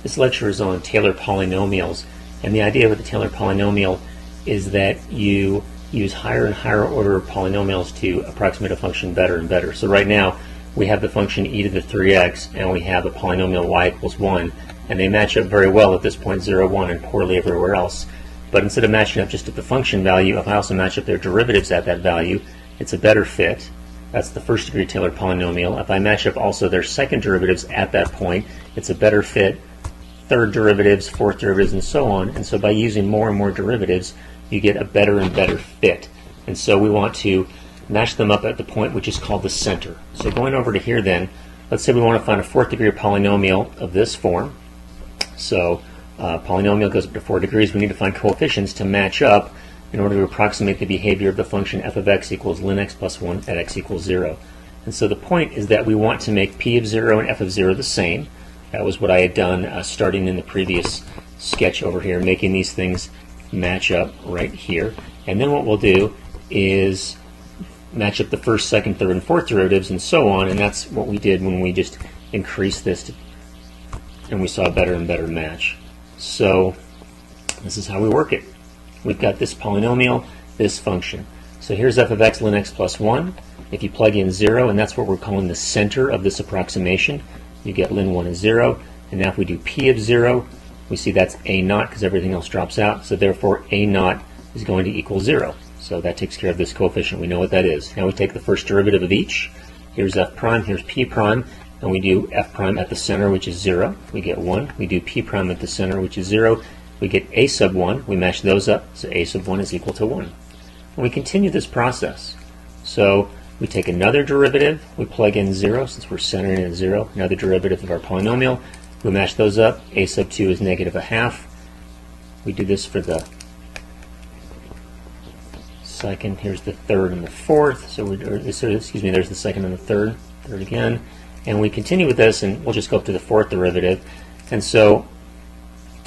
This lecture is on Taylor polynomials, and the idea with the Taylor polynomial is that you use higher and higher order polynomials to approximate a function better and better. So right now we have the function e to the 3x and we have a polynomial y equals 1, and they match up very well at this point 0, 1, and poorly everywhere else. But instead of matching up just at the function value, if I also match up their derivatives at that value, it's a better fit. That's the first degree Taylor polynomial. If I match up also their second derivatives at that point, it's a better fit. Third derivatives, fourth derivatives, and so on. And so by using more and more derivatives, you get a better and better fit. And so we want to match them up at the point which is called the center. So going over to here then, let's say we want to find a fourth degree polynomial of this form. So polynomial goes up to 4 degrees. We need to find coefficients to match up in order to approximate the behavior of the function f of x equals ln x plus 1 at x equals 0. And so the point is that we want to make p of 0 and f of 0 the same. That was what I had done starting in the previous sketch over here, making these things match up right here. And then what we'll do is match up the first, second, third, and fourth derivatives and so on, and that's what we did when we just increased this and we saw a better and better match. So this is how we work it. We've got this polynomial, this function. So here's f of x ln x plus 1. If you plug in 0, and that's what we're calling the center of this approximation, you get ln 1 is 0. And now if we do p of 0, we see that's a naught because everything else drops out. So therefore a naught is going to equal 0. So that takes care of this coefficient. We know what that is. Now we take the first derivative of each. Here's f prime, here's p prime, and we do f prime at the center, which is 0. We get 1. We do p prime at the center, which is 0. We get a sub 1. We match those up, so a sub 1 is equal to 1. And we continue this process. So we take another derivative, we plug in 0 since we're centering at 0, another derivative of our polynomial, we match those up, a sub 2 is negative a half. We do this for the second, here's the third and the fourth, so there's the second and the third again, and we continue with this, and we'll just go up to the fourth derivative. And so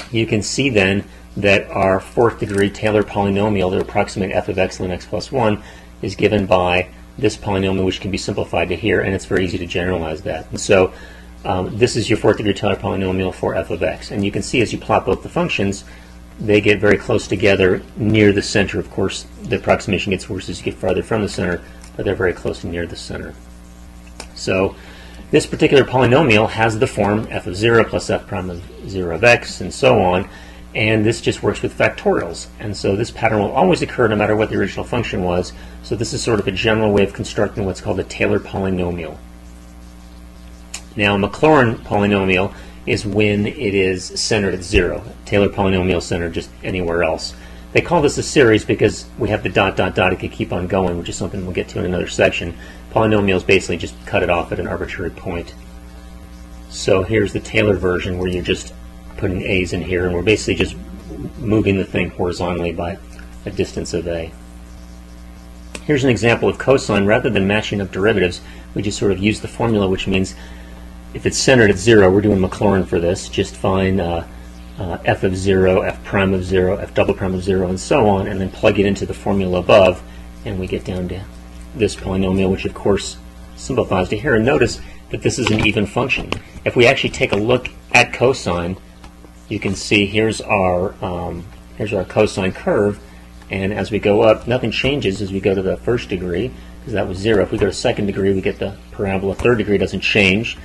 you can see then that our fourth degree Taylor polynomial to approximate f of x ln x plus 1 is given by this polynomial, which can be simplified to here, and it's very easy to generalize that. And so this is your fourth degree Taylor polynomial for f of x, and you can see as you plot both the functions, they get very close together near the center. Of course, the approximation gets worse as you get farther from the center, but they're very close to near the center. So this particular polynomial has the form f of 0 plus f prime of 0 of x, and so on, and this just works with factorials. And so this pattern will always occur no matter what the original function was. So this is sort of a general way of constructing what's called a Taylor polynomial. Now, a Maclaurin polynomial is when it is centered at 0. Taylor polynomial is centered just anywhere else. They call this a series because we have the dot, dot, dot. It could keep on going, which is something we'll get to in another section. Polynomials basically just cut it off at an arbitrary point. So here's the Taylor version where you're just putting a's in here, and we're basically just moving the thing horizontally by a distance of a. Here's an example of cosine. Rather than matching up derivatives, we just sort of use the formula, which means if it's centered at 0, we're doing Maclaurin for this. Just find f of 0, f prime of 0, f double prime of 0, and so on, and then plug it into the formula above, and we get down to this polynomial, which of course simplifies to here. And notice that this is an even function. If we actually take a look at cosine, you can see here's our cosine curve, and as we go up, nothing changes as we go to the first degree, because that was 0. If we go to second degree, we get the parabola. Third degree doesn't change.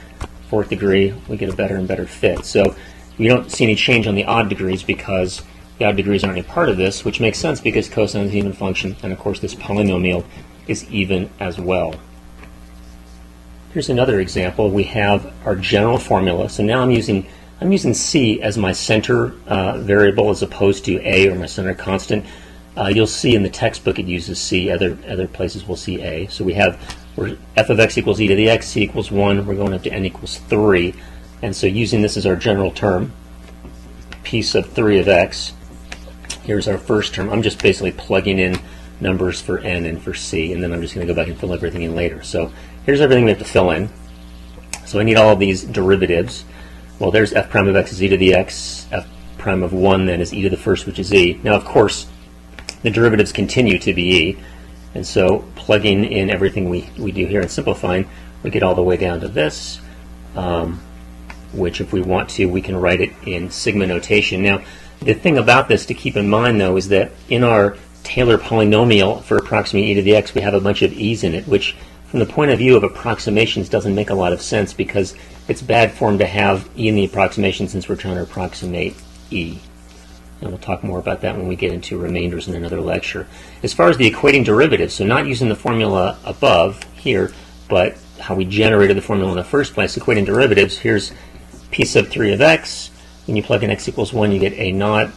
Fourth degree, we get a better and better fit. So we don't see any change on the odd degrees because the odd degrees aren't a part of this, which makes sense because cosine is an even function, and of course this polynomial is even as well. Here's another example. We have our general formula. So now I'm using c as my center variable as opposed to a, or my center constant. You'll see in the textbook it uses c. Other places will see a. So we have where f of x equals e to the x, c equals 1. We're going up to n equals 3. And so using this as our general term, p sub 3 of x, here's our first term. I'm just basically plugging in numbers for n and for c, and then I'm just going to go back and fill everything in later. So here's everything we have to fill in. So I need all of these derivatives. Well, there's f prime of x is e to the x, f prime of 1 then is e to the first, which is e. Now, of course, the derivatives continue to be e, and so plugging in everything we do here and simplifying, we get all the way down to this. which if we want to, we can write it in sigma notation. Now, the thing about this to keep in mind, though, is that in our Taylor polynomial for approximating e to the x, we have a bunch of e's in it, which from the point of view of approximations doesn't make a lot of sense because it's bad form to have e in the approximation since we're trying to approximate e. And we'll talk more about that when we get into remainders in another lecture. As far as the equating derivatives, so not using the formula above here, but how we generated the formula in the first place, equating derivatives, here's p sub 3 of x. When you plug in x equals 1, you get a naught.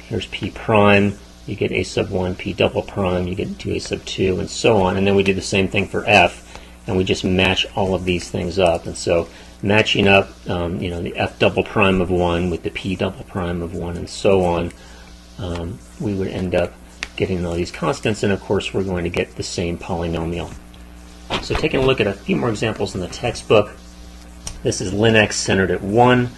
Here's p prime. You get a sub 1, p double prime, you get 2a sub 2, and so on. And then we do the same thing for f, and we just match all of these things up. And so matching up the f double prime of 1 with the p double prime of 1, and so on, we would end up getting all these constants, and of course we're going to get the same polynomial. So taking a look at a few more examples in the textbook, this is ln x centered at 1,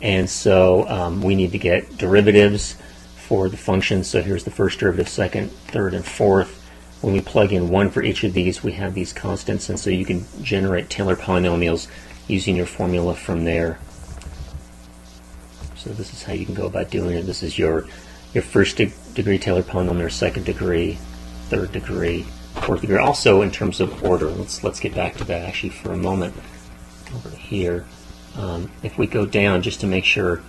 and so we need to get derivatives for the functions. So here's the first derivative, second, third, and fourth. When we plug in 1 for each of these, we have these constants, and so you can generate Taylor polynomials using your formula from there. So this is how you can go about doing it. This is your first degree Taylor polynomial, second degree, third degree, fourth degree. Also in terms of order, let's get back to that actually for a moment. Over here, if we go down just to make sure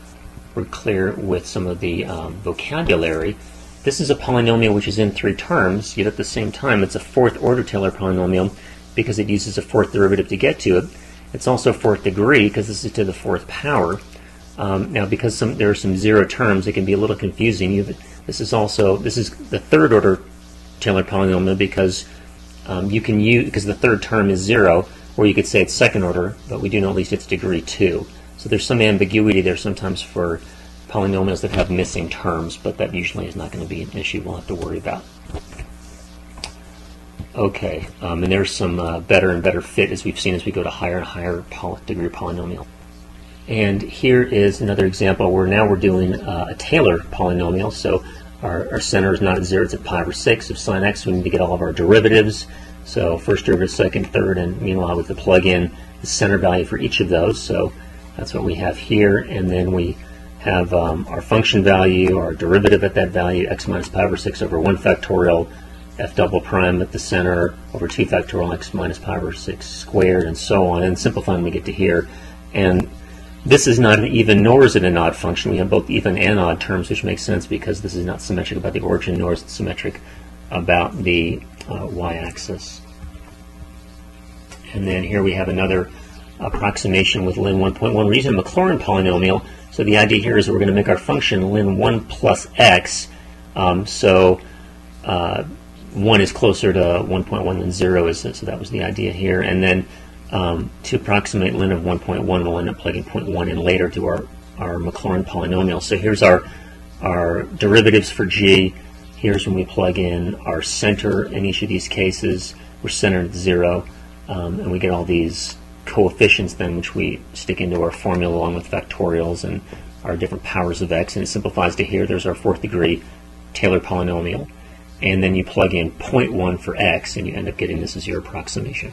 we're clear with some of the vocabulary, this is a polynomial which is in 3 terms, yet at the same time it's a fourth order Taylor polynomial because it uses a fourth derivative to get to it. It's also fourth degree because this is to the fourth power. Now because there are some 0 terms, it can be a little confusing. This is the third order Taylor polynomial because you can use, because the third term is 0, or you could say it's second order, but we do know at least it's degree 2. So there's some ambiguity there sometimes for polynomials that have missing terms, but that usually is not going to be an issue we'll have to worry about. Okay, and there's some better and better fit as we've seen as we go to higher and higher degree polynomial. And here is another example where now we're doing a Taylor polynomial. So our center is not at 0, it's at pi over 6 of sine x. We need to get all of our derivatives. So first derivative, second, third, and meanwhile we have to plug in the center value for each of those. So that's what we have here, and then we have our function value, our derivative at that value, x minus pi over 6 over 1 factorial, f double prime at the center over 2 factorial x minus pi over 6 squared, and so on. And simplifying, we get to here. And this is not an even nor is it an odd function. We have both even and odd terms, which makes sense because this is not symmetric about the origin, nor is it symmetric about the y-axis. And then here we have another approximation with ln 1.1. We're using a Maclaurin polynomial, so the idea here is that we're going to make our function ln 1 plus x, so 1 is closer to 1.1 than 0 is, so that was the idea here. And then to approximate ln of 1.1, we'll end up plugging 0.1 in later to our Maclaurin polynomial. So here's our derivatives for g. Here's when we plug in our center in each of these cases. We're centered at 0, and we get all these coefficients then which we stick into our formula along with factorials and our different powers of x, and it simplifies to here. There's our fourth degree Taylor polynomial, and then you plug in 0.1 for x and you end up getting this as your approximation.